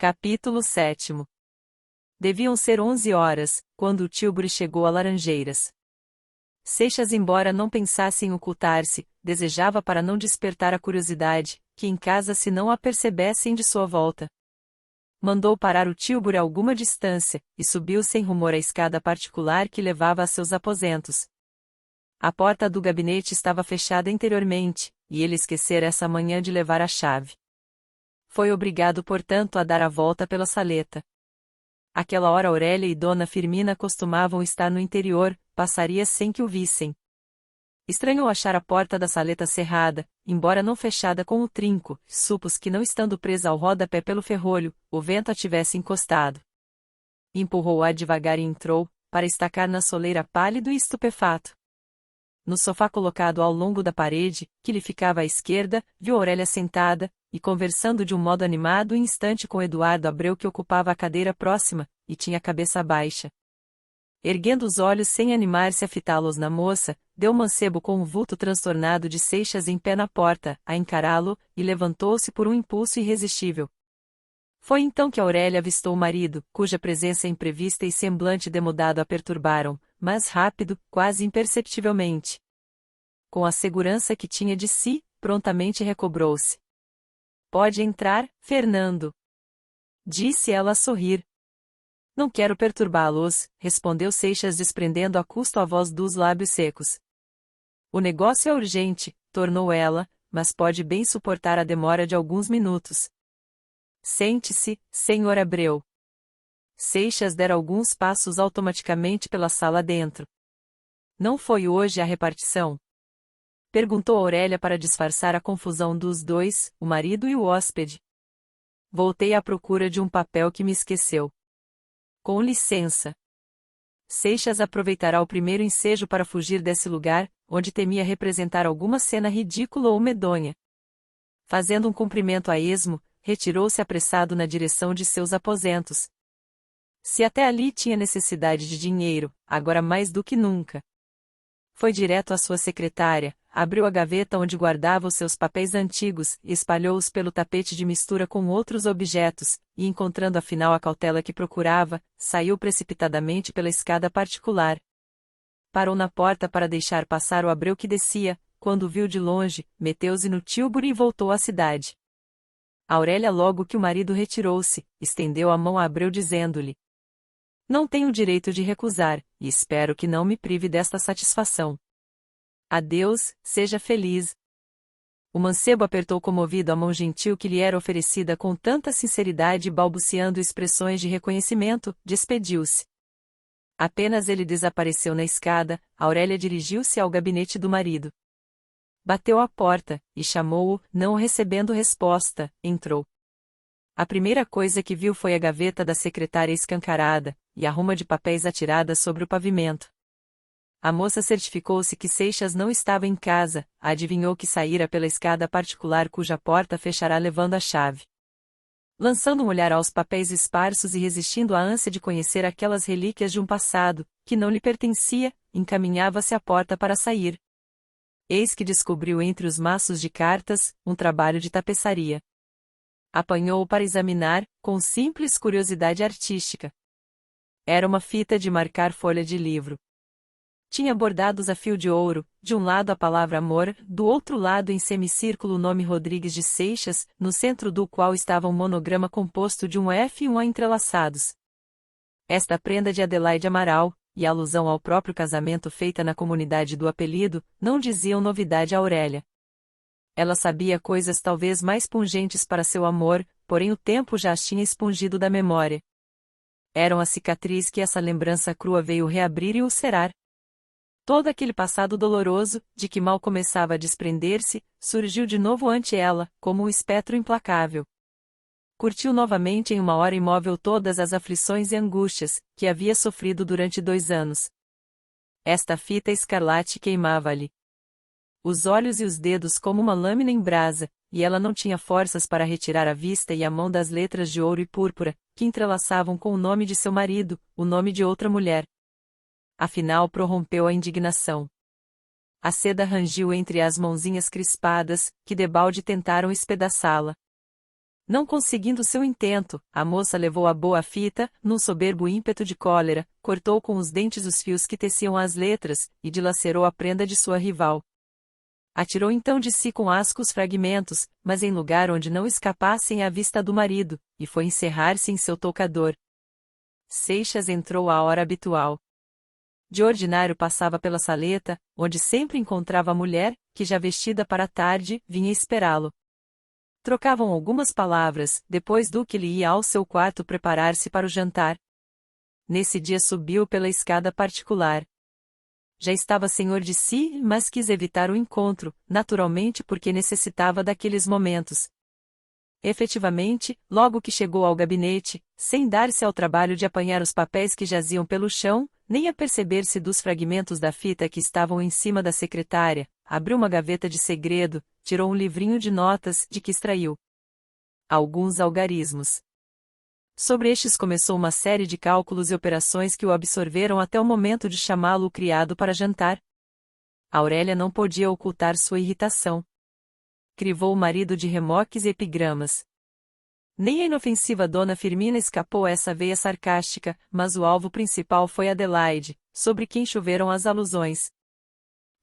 Capítulo 7. Deviam ser 11 horas, quando o Tilbury chegou a Laranjeiras. Seixas, embora não pensasse em ocultar-se, desejava para não despertar a curiosidade, que em casa se não a percebessem de sua volta. Mandou parar o Tilbury a alguma distância, e subiu sem rumor a escada particular que levava a seus aposentos. A porta do gabinete estava fechada interiormente, e ele esquecera essa manhã de levar a chave. Foi obrigado, portanto, a dar a volta pela saleta. Aquela hora Aurélia e Dona Firmina costumavam estar no interior, passaria sem que o vissem. Estranhou achar a porta da saleta cerrada, embora não fechada com o trinco, supôs que não estando presa ao rodapé pelo ferrolho, o vento a tivesse encostado. Empurrou-a devagar e entrou, para estacar na soleira pálido e estupefato. No sofá colocado ao longo da parede, que lhe ficava à esquerda, viu Aurélia sentada, e conversando de um modo animado e instante com Eduardo Abreu, que ocupava a cadeira próxima, e tinha a cabeça baixa. Erguendo os olhos sem animar-se a fitá-los na moça, deu mancebo com o vulto transtornado de Seixas em pé na porta, a encará-lo, e levantou-se por um impulso irresistível. Foi então que Aurélia avistou o marido, cuja presença imprevista e semblante demudado a perturbaram, mas rápido, quase imperceptivelmente. Com a segurança que tinha de si, prontamente recobrou-se. "Pode entrar, Fernando", disse ela a sorrir. "Não quero perturbá-los", respondeu Seixas, desprendendo a custo a voz dos lábios secos. "O negócio é urgente", tornou ela, "mas pode bem suportar a demora de alguns minutos." "Sente-se, Sr. Abreu." Seixas dera alguns passos automaticamente pela sala dentro. "Não foi hoje a repartição?" perguntou Aurélia para disfarçar a confusão dos dois, o marido e o hóspede. "Voltei à procura de um papel que me esqueceu." "Com licença." Seixas aproveitará o primeiro ensejo para fugir desse lugar, onde temia representar alguma cena ridícula ou medonha. Fazendo um cumprimento a esmo, retirou-se apressado na direção de seus aposentos. Se até ali tinha necessidade de dinheiro, agora mais do que nunca. Foi direto à sua secretária, abriu a gaveta onde guardava os seus papéis antigos e espalhou-os pelo tapete de mistura com outros objetos, e encontrando afinal a cautela que procurava, saiu precipitadamente pela escada particular. Parou na porta para deixar passar o Abreu que descia, quando viu de longe, meteu-se no Tilbury e voltou à cidade. Aurélia, logo que o marido retirou-se, estendeu a mão a Abreu dizendo-lhe: "Não tenho direito de recusar, e espero que não me prive desta satisfação. Adeus, seja feliz." O mancebo apertou comovido a mão gentil que lhe era oferecida com tanta sinceridade e balbuciando expressões de reconhecimento, despediu-se. Apenas ele desapareceu na escada, Aurélia dirigiu-se ao gabinete do marido. Bateu à porta, e chamou-o, não recebendo resposta, entrou. A primeira coisa que viu foi a gaveta da secretária escancarada, e a ruma de papéis atirada sobre o pavimento. A moça certificou-se que Seixas não estava em casa, adivinhou que saíra pela escada particular cuja porta fechará levando a chave. Lançando um olhar aos papéis esparsos e resistindo à ânsia de conhecer aquelas relíquias de um passado, que não lhe pertencia, encaminhava-se à porta para sair. Eis que descobriu entre os maços de cartas, um trabalho de tapeçaria. Apanhou-o para examinar, com simples curiosidade artística. Era uma fita de marcar folha de livro. Tinha bordados a fio de ouro, de um lado a palavra amor, do outro lado em semicírculo o nome Rodrigues de Seixas, no centro do qual estava um monograma composto de um F e um A entrelaçados. Esta prenda de Adelaide Amaral, e a alusão ao próprio casamento feita na comunidade do apelido, não diziam novidade a Aurélia. Ela sabia coisas talvez mais pungentes para seu amor, porém o tempo já as tinha expungido da memória. Eram a cicatriz que essa lembrança crua veio reabrir e ulcerar. Todo aquele passado doloroso, de que mal começava a desprender-se, surgiu de novo ante ela, como um espectro implacável. Curtiu novamente em uma hora imóvel todas as aflições e angústias, que havia sofrido durante 2 anos. Esta fita escarlate queimava-lhe os olhos e os dedos como uma lâmina em brasa, e ela não tinha forças para retirar a vista e a mão das letras de ouro e púrpura, que entrelaçavam com o nome de seu marido, o nome de outra mulher. Afinal prorrompeu a indignação. A seda rangiu entre as mãozinhas crispadas, que debalde tentaram espedaçá-la. Não conseguindo seu intento, a moça levou a boa fita, num soberbo ímpeto de cólera, cortou com os dentes os fios que teciam as letras, e dilacerou a prenda de sua rival. Atirou então de si com asco os fragmentos, mas em lugar onde não escapassem à vista do marido, e foi encerrar-se em seu toucador. Seixas entrou à hora habitual. De ordinário passava pela saleta, onde sempre encontrava a mulher, que já vestida para a tarde, vinha esperá-lo. Trocavam algumas palavras, depois Duque lhe ia ao seu quarto preparar-se para o jantar. Nesse dia subiu pela escada particular. Já estava senhor de si, mas quis evitar o encontro, naturalmente porque necessitava daqueles momentos. Efetivamente, logo que chegou ao gabinete, sem dar-se ao trabalho de apanhar os papéis que jaziam pelo chão, nem aperceber-se dos fragmentos da fita que estavam em cima da secretária, abriu uma gaveta de segredo, tirou um livrinho de notas, de que extraiu alguns algarismos. Sobre estes começou uma série de cálculos e operações que o absorveram até o momento de chamá-lo o criado para jantar. Aurélia não podia ocultar sua irritação. Crivou o marido de remoques e epigramas. Nem a inofensiva dona Firmina escapou a essa veia sarcástica, mas o alvo principal foi Adelaide, sobre quem choveram as alusões.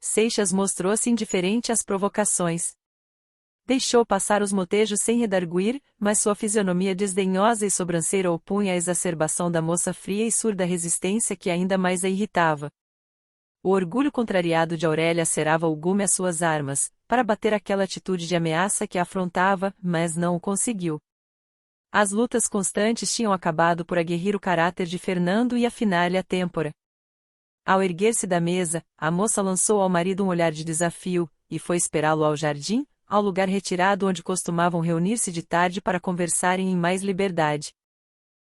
Seixas mostrou-se indiferente às provocações. Deixou passar os motejos sem redarguir, mas sua fisionomia desdenhosa e sobranceira opunha à exacerbação da moça fria e surda resistência que ainda mais a irritava. O orgulho contrariado de Aurélia cerava o gume às suas armas, para bater aquela atitude de ameaça que a afrontava, mas não o conseguiu. As lutas constantes tinham acabado por aguerrir o caráter de Fernando e afinar-lhe a têmpora. Ao erguer-se da mesa, a moça lançou ao marido um olhar de desafio, e foi esperá-lo ao jardim, ao lugar retirado onde costumavam reunir-se de tarde para conversarem em mais liberdade.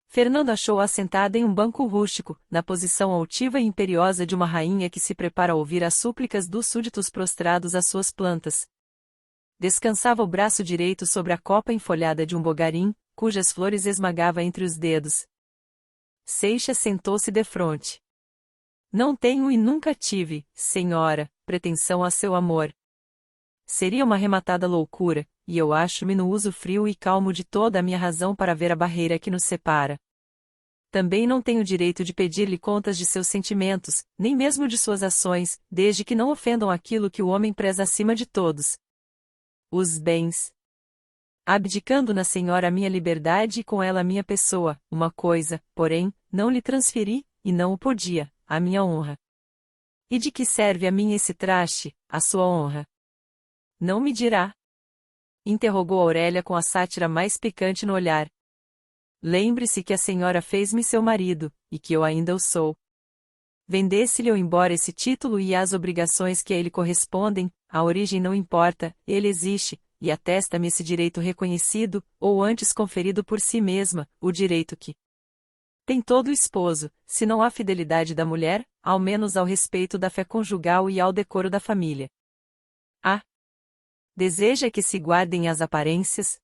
Fernando achou-a sentada em um banco rústico, na posição altiva e imperiosa de uma rainha que se prepara a ouvir as súplicas dos súditos prostrados às suas plantas. Descansava o braço direito sobre a copa enfolhada de um bogarim, cujas flores esmagava entre os dedos. Seixas sentou-se defronte. Não tenho e nunca tive, senhora, pretensão a seu amor. Seria uma rematada loucura, e eu acho-me no uso frio e calmo de toda a minha razão para ver a barreira que nos separa. Também não tenho direito de pedir-lhe contas de seus sentimentos, nem mesmo de suas ações, desde que não ofendam aquilo que o homem preza acima de todos: os bens. Abdicando na senhora a minha liberdade e com ela a minha pessoa, uma coisa, porém, não lhe transferi, e não o podia, a minha honra. E de que serve a mim esse traste, a sua honra? Não me dirá? Interrogou Aurélia com a sátira mais picante no olhar. Lembre-se que a senhora fez-me seu marido, e que eu ainda o sou. Vendesse-lhe ou embora esse título e as obrigações que a ele correspondem, a origem não importa, ele existe, e atesta-me esse direito reconhecido, ou antes conferido por si mesma, o direito que tem todo o esposo, se não à fidelidade da mulher, ao menos ao respeito da fé conjugal e ao decoro da família. Ah! Deseja que se guardem as aparências?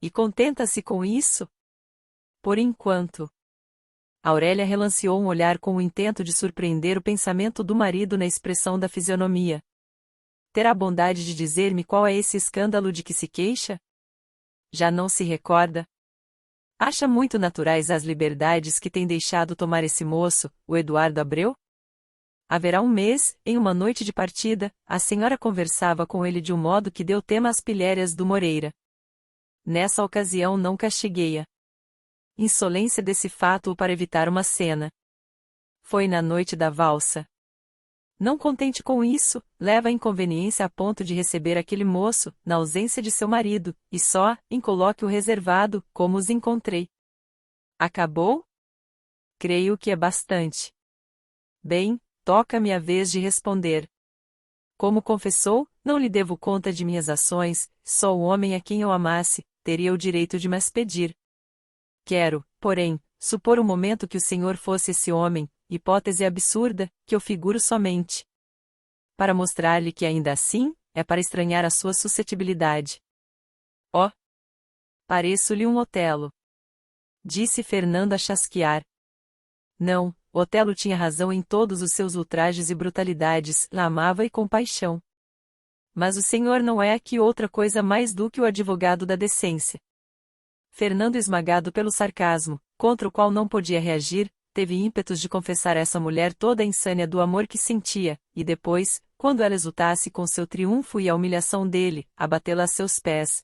E contenta-se com isso? Por enquanto. Aurélia relanceou um olhar com o intento de surpreender o pensamento do marido na expressão da fisionomia. Terá a bondade de dizer-me qual é esse escândalo de que se queixa? Já não se recorda? Acha muito naturais as liberdades que tem deixado tomar esse moço, o Eduardo Abreu? Haverá um mês, em uma noite de partida, a senhora conversava com ele de um modo que deu tema às pilhérias do Moreira. Nessa ocasião não castiguei-a insolência desse fato para evitar uma cena. Foi na noite da valsa. Não contente com isso, leva a inconveniência a ponto de receber aquele moço, na ausência de seu marido, e só, em colóquio reservado, como os encontrei. Acabou? Creio que é bastante. Bem, toca-me a vez de responder. Como confessou, não lhe devo conta de minhas ações, só o homem a quem eu amasse, teria o direito de me pedir. Quero, porém, supor um momento que o senhor fosse esse homem, hipótese absurda, que eu figuro somente. Para mostrar-lhe que ainda assim, é para estranhar a sua suscetibilidade. Oh! Pareço-lhe um Otelo. Disse Fernando a chasquear. Não, Otelo tinha razão em todos os seus ultrajes e brutalidades, la amava e com paixão. Mas o senhor não é aqui outra coisa mais do que o advogado da decência. Fernando, esmagado pelo sarcasmo, contra o qual não podia reagir, teve ímpetos de confessar a essa mulher toda a insânia do amor que sentia, e depois, quando ela exultasse com seu triunfo e a humilhação dele, abatê-la a seus pés,